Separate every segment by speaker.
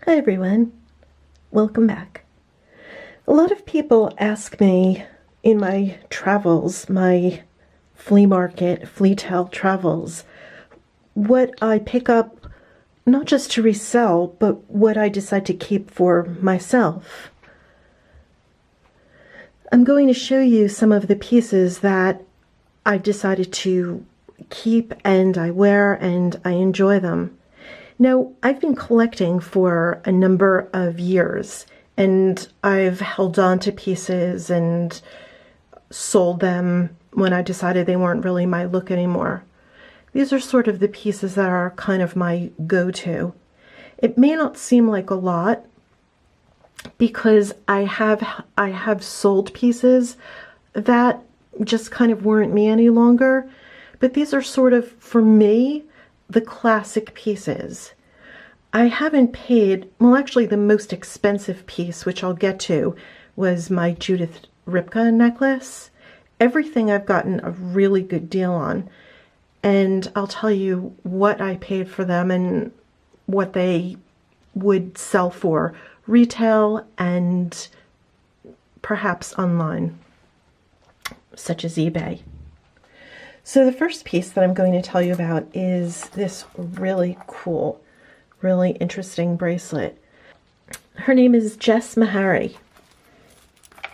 Speaker 1: Hi everyone, welcome back. A lot of people ask me in my travels, my flea market, flea tail travels, what I pick up not just to resell, but what I decide to keep for myself. I'm going to show you some of the pieces that I decided to keep and I wear and I enjoy them. Now, I've been collecting for a number of years, and I've held on to pieces and sold them when I decided they weren't really my look anymore. These are sort of the pieces that are kind of my go-to. It may not seem like a lot because I have sold pieces that just kind of weren't me any longer, but these are sort of, for me, the classic pieces. I haven't paid, well, actually the most expensive piece, which I'll get to, was my Judith Ripka necklace. Everything I've gotten a really good deal on, and I'll tell you what I paid for them and what they would sell for retail and perhaps online, such as eBay. So the first piece that I'm going to tell you about is this really cool, really interesting bracelet. Her name is Jess Mihari.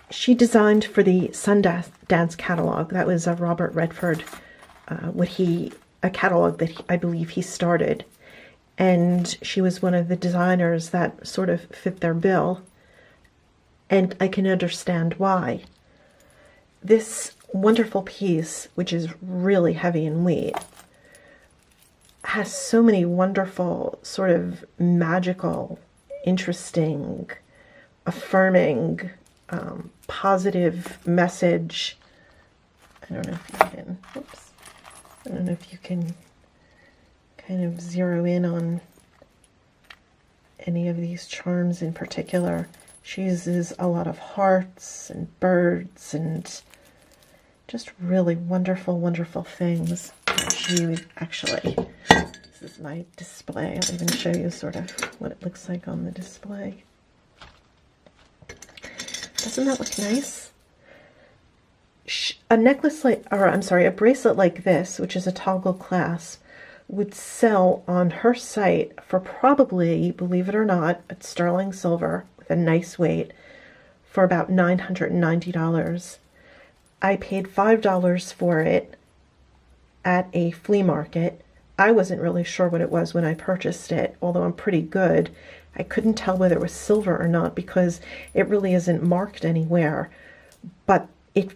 Speaker 1: She designed for the Sundance catalog. That was a Robert Redford, a catalog that I believe he started. And she was one of the designers that sort of fit their bill. And I can understand why. This wonderful piece, which is really heavy in weight, has so many wonderful, sort of magical, interesting, affirming, positive message. I don't know if you can kind of zero in on any of these charms in particular. She uses a lot of hearts and birds and just really wonderful, wonderful things. Actually, this is my display. I'll even show you sort of what it looks like on the display. Doesn't that look nice? A necklace like, or I'm sorry, a bracelet like this, which is a toggle clasp, would sell on her site for probably, believe it or not, at sterling silver with a nice weight, for about $990. I paid $5 for it at a flea market. I wasn't really sure what it was when I purchased it, although I'm pretty good. I couldn't tell whether it was silver or not because it really isn't marked anywhere, but it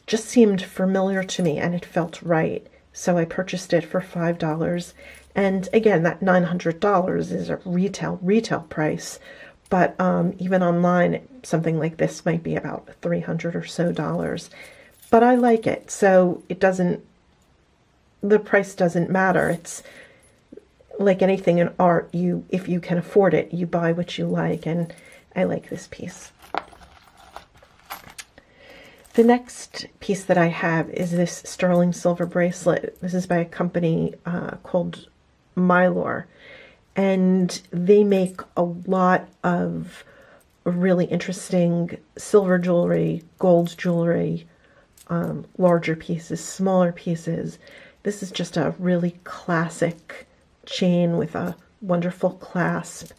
Speaker 1: just seemed familiar to me and it felt right. So I purchased it for $5. And again, that $900 is a retail price, but even online, something like this might be about $300 or so dollars. But I like it, so the price doesn't matter. It's like anything in art, if you can afford it, you buy what you like, and I like this piece. The next piece that I have is this sterling silver bracelet. This is by a company called Unoaerre, and they make a lot of really interesting silver jewelry, gold jewelry, larger pieces, smaller pieces. This is just a really classic chain with a wonderful clasp.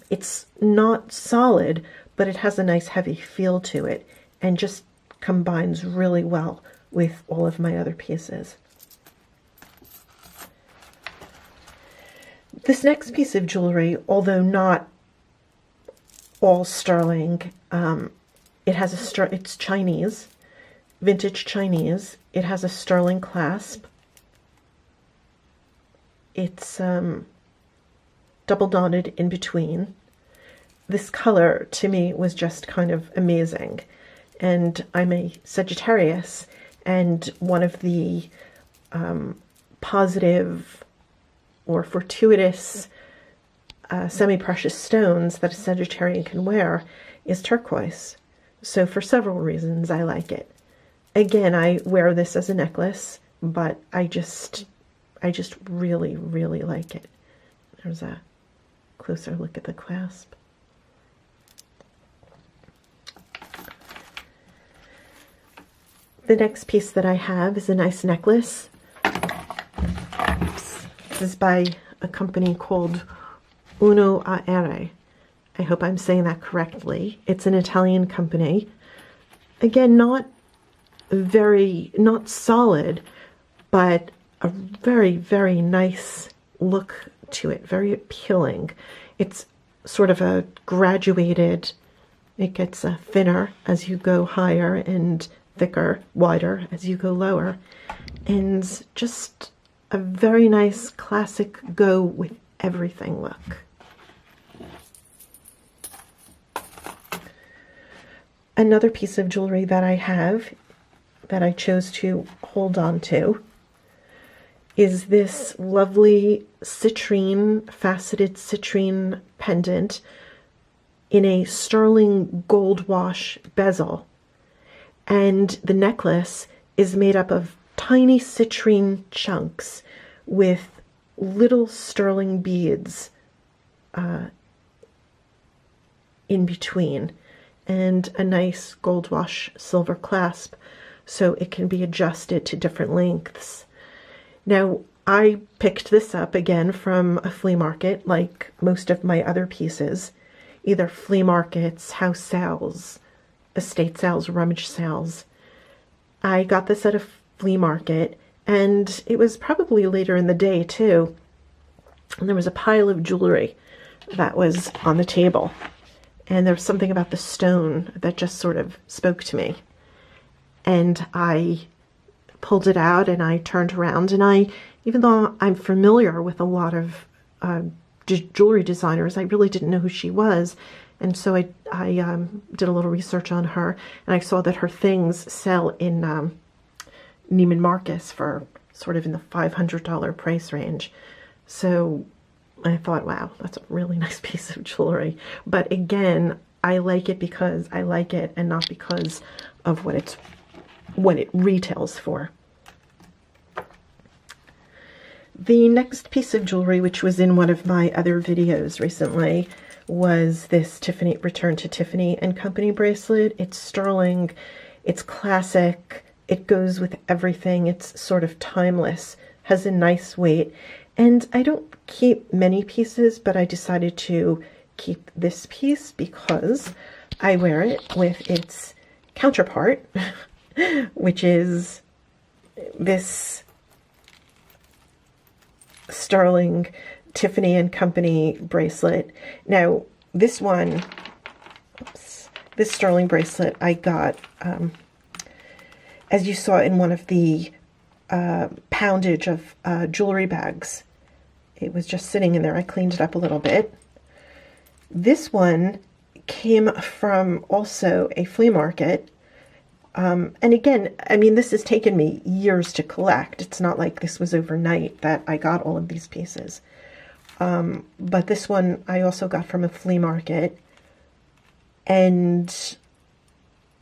Speaker 1: It's not solid, but it has a nice heavy feel to it and just combines really well with all of my other pieces. This next piece of jewelry, although not all sterling, it's Chinese. Vintage Chinese. It has a sterling clasp. It's double knotted in between. This color to me was just kind of amazing, and I'm a Sagittarius, and one of the positive or fortuitous semi-precious stones that a Sagittarian can wear is turquoise. So for several reasons I like it. Again, I wear this as a necklace, but I just really, really like it. There's a closer look at the clasp. The next piece that I have is a nice necklace. Oops. This is by a company called Unoaerre. I hope I'm saying that correctly. It's an Italian company. Again, not solid, but a very, very nice look to it, very appealing. It's sort of a graduated, it gets thinner as you go higher and thicker, wider as you go lower, and just a very nice classic go with everything look. Another piece of jewelry that I have that I chose to hold on to is this lovely citrine, faceted citrine pendant in a sterling gold wash bezel. And the necklace is made up of tiny citrine chunks with little sterling beads in between, and a nice gold wash silver clasp, so it can be adjusted to different lengths. Now, I picked this up again from a flea market, like most of my other pieces, either flea markets, house sales, estate sales, rummage sales. I got this at a flea market, and it was probably later in the day too, and there was a pile of jewelry that was on the table. And there was something about the stone that just sort of spoke to me. And I pulled it out and I turned around, and even though I'm familiar with a lot of jewelry designers, I really didn't know who she was. And so I did a little research on her, and I saw that her things sell in Neiman Marcus for sort of in the $500 price range. So I thought, wow, that's a really nice piece of jewelry. But again, I like it because I like it and not because of what it retails for. The next piece of jewelry, which was in one of my other videos recently, was this Return to Tiffany Company bracelet. It's sterling, it's classic, it goes with everything, it's sort of timeless, has a nice weight. And I don't keep many pieces, but I decided to keep this piece because I wear it with its counterpart, which is this sterling Tiffany Company bracelet. Now, this one, this sterling bracelet I got, as you saw in one of the poundage of jewelry bags. It was just sitting in there. I cleaned it up a little bit. This one came from also a flea market. And again, I mean, this has taken me years to collect. It's not like this was overnight that I got all of these pieces. But this one I also got from a flea market. And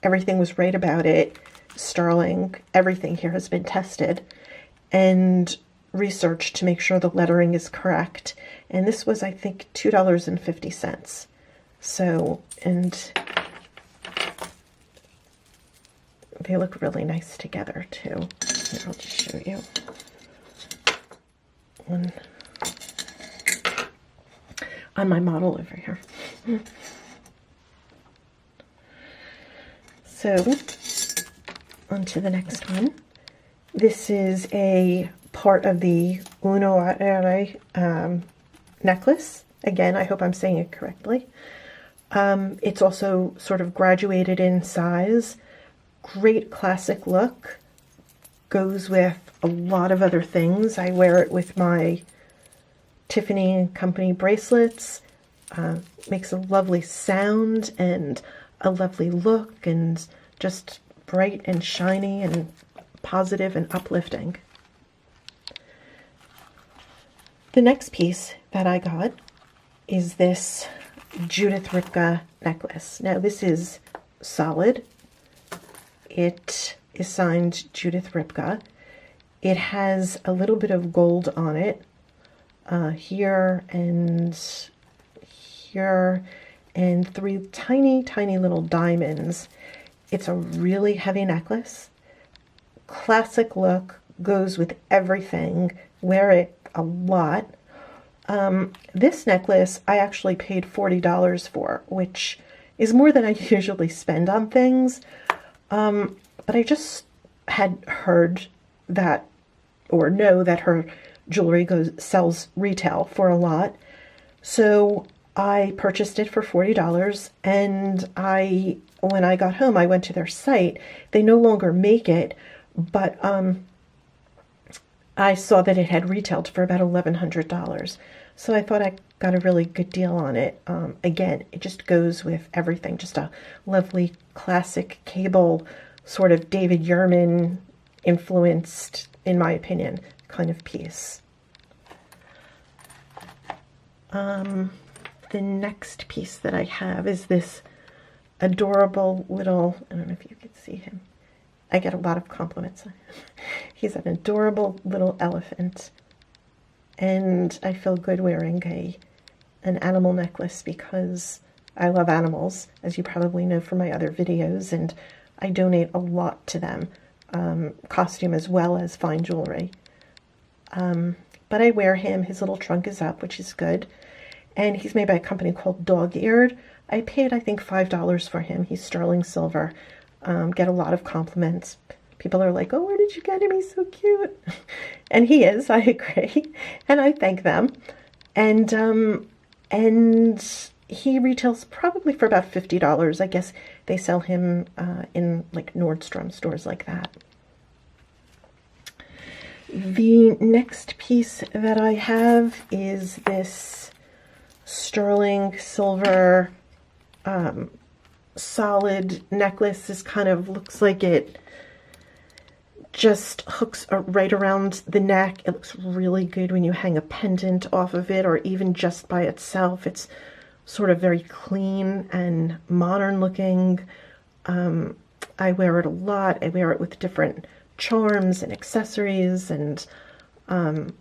Speaker 1: everything was right about it. Sterling. Everything here has been tested and researched to make sure the lettering is correct. And this was, I think, $2.50. So, and they look really nice together too. Here, I'll just show you one on my model over here. So, on to the next one. This is a part of the Unoaerre necklace. Again, I hope I'm saying it correctly. It's also sort of graduated in size. Great classic look. Goes with a lot of other things. I wear it with my Tiffany Company bracelets. Makes a lovely sound and a lovely look, and just bright and shiny and positive and uplifting. The next piece that I got is this Judith Ripka necklace. Now, this is solid. It is signed Judith Ripka. It has a little bit of gold on it here and here, and 3 tiny, tiny little diamonds. It's a really heavy necklace. Classic look, goes with everything. Wear it a lot. This necklace I actually paid $40 for, which is more than I usually spend on things. But I just had heard that, or know that her jewelry sells retail for a lot. So I purchased it for $40, and when I got home, I went to their site. They no longer make it, but I saw that it had retailed for about $1,100. So I thought I got a really good deal on it. Again, it just goes with everything. Just a lovely classic cable, sort of David Yurman influenced, in my opinion, kind of piece. The next piece that I have is this adorable little, I don't know if you can see him. I get a lot of compliments. He's an adorable little elephant. And I feel good wearing an animal necklace because I love animals, as you probably know from my other videos, and I donate a lot to them, costume as well as fine jewelry. But I wear him. His little trunk is up, which is good. And he's made by a company called Dogeared. I paid, I think, $5 for him. He's sterling silver. Get a lot of compliments. People are like, oh, where did you get him? He's so cute. And he is, I agree. And I thank them. And he retails probably for about $50. I guess they sell him in like Nordstrom stores like that. The next piece that I have is this sterling silver solid necklace. This kind of looks like it just hooks right around the neck. It looks really good when you hang a pendant off of it, or even just by itself. It's sort of very clean and modern looking. I wear it a lot. I wear it with different charms and accessories, and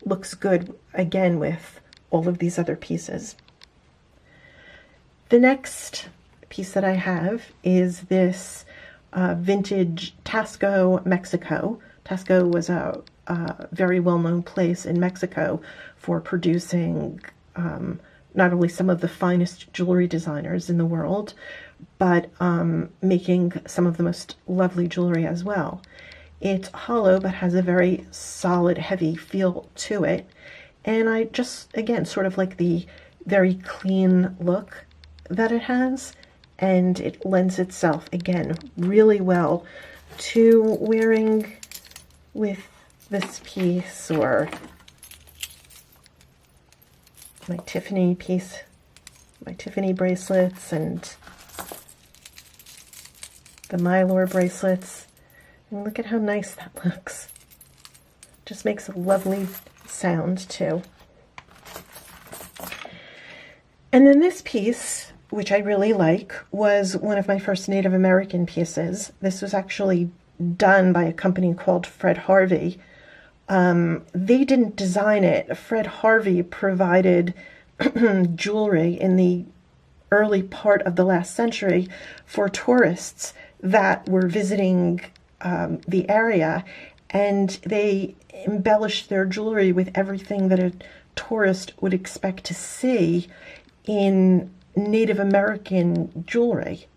Speaker 1: looks good again with all of these other pieces. The next piece that I have is this vintage Taxco Mexico. Taxco was a very well-known place in Mexico for producing not only some of the finest jewelry designers in the world, but making some of the most lovely jewelry as well. It's hollow, but has a very solid, heavy feel to it. And I just, again, sort of like the very clean look that it has. And it lends itself, again, really well to wearing with this piece, or my Tiffany piece, my Tiffany bracelets, and the Mylar bracelets. And look at how nice that looks. Just makes a lovely sound too. And then this piece, which I really like, was one of my first Native American pieces. This was actually done by a company called Fred Harvey. They didn't design it. Fred Harvey provided jewelry in the early part of the last century for tourists that were visiting the area, and they embellished their jewelry with everything that a tourist would expect to see in Native American jewelry.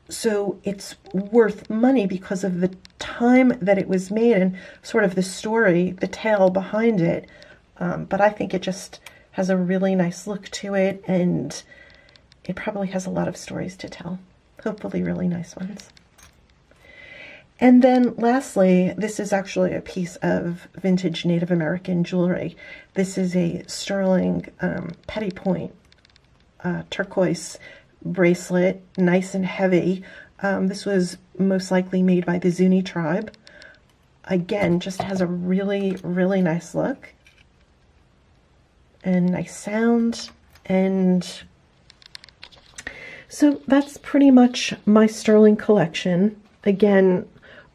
Speaker 1: So it's worth money because of the time that it was made and sort of the story, the tale behind it. But I think it just has a really nice look to it, and it probably has a lot of stories to tell. Hopefully really nice ones. And then lastly, this is actually a piece of vintage Native American jewelry. This is a sterling petit point turquoise bracelet, nice and heavy. This was most likely made by the Zuni tribe. Again, just has a really, really nice look and nice sound. And so that's pretty much my sterling collection. Again,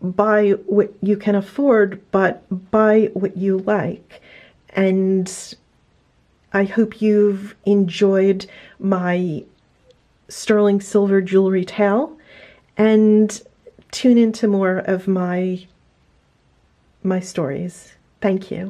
Speaker 1: buy what you can afford, but buy what you like. And I hope you've enjoyed my sterling silver jewelry tale, and tune into more of my stories. Thank you.